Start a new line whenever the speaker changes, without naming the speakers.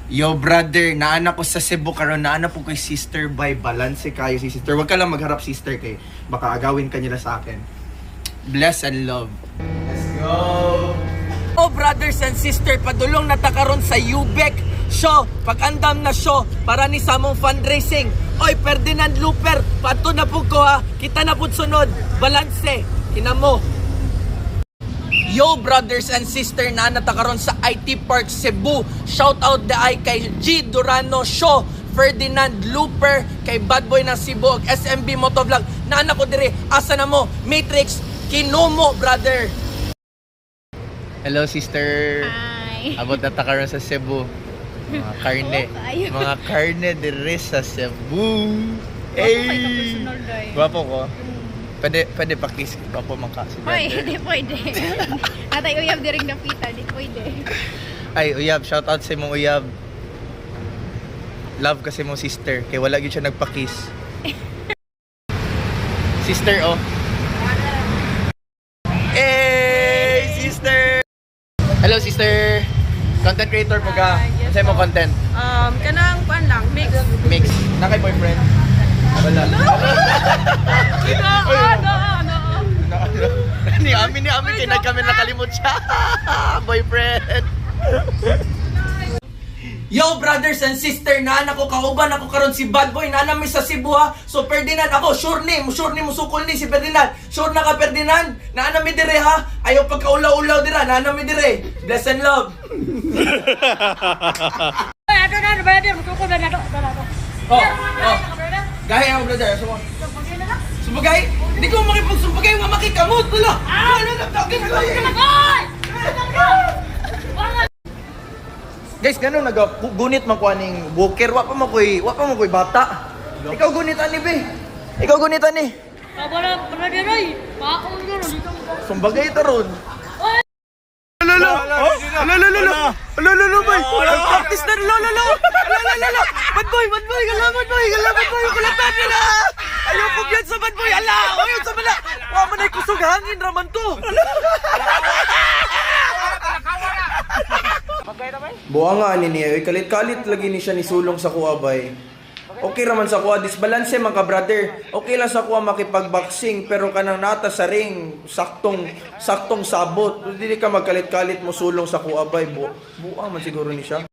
Yo brother, naana ko sa Cebu karon, naana po kay sister by balance kayo si sister. Wag ka lang magharap sister kay baka agawin ka nila sa akin. Bless and love. Let's go.
Oh brothers and sister, padulong na ta karon sa UBEC show, pag-andam na show para ni samong fundraising. Oy Ferdinand Luper, pato na po ko ha. Kita na po sunod. Balanse, kinamo. Yo brothers and sister, na natakaron sa IT Park Cebu. Shout out the ay kay G Durano Show, Ferdinand Luper, kay Bad Boy ng Cebu, SMB Motovlog. Nana ko dire, asa na mo? Matrix, kinumo brother.
Hello sister.
Hi.
Abot na ta karon sa Cebu. Mga karne. Mga karne dire sa Cebu. Hey. Guwapo ko. Pwede pakis pa po man ka si
Hoy,
brother.
hindi pwede. Atay uyab diring napita, di pwede.
Ay, Uyab, shout out sa imong Uyab. Love kasi mo sister, kay wala gyud siya nagpa-kiss. Sister, oh. Hey, sister. Hello, sister. Content creator po ka.
Yes,
Ano mo content?
Kanang pan lang, mix.
Mix. Na kay boyfriend? Wala. Ni amin kay kami nakalimot siya. Boyfriend.
Yo brothers and sister, naan ako kauban ako karon si Bad Boy, naan mi sa Cebu ha. So Ferdinand ako, sure ni musukol ni si Ferdinand. Sure na ka Ferdinand? Naan mi dire ha. Ayaw pagkaulaw-ulaw dira, naan mi dire. Bless and love. Oh. Gaya ako brother, Sumbagay? Hindi ko makipagsumbagay, mamakikamot wala.
Guys, ganun nagagunit man ko aning walker, wa pa mo koy bata. Ikaw gunit ani be. Ikaw gunit ani. Sumbagay taron. Lolo, bay.
Practice na lolo. Bad boy, galaman boy, kulatan nila. Ayaw ko yan sa bad boy, ala. Ayaw sa mala. Wa man ay kusog hangin raman to.
Buha nga ani niya, kalit-kalit lagi ni siya ni sulong sa kuha bay. Okay raman sa kuha, disbalanse man ka brother. Okay lang sa kuha makipag-boxing, pero kanang nata sa ring, saktong sabot. Dili ka magkalit-kalit mo sulong sa kuha bay. Buha man siguro ni siya.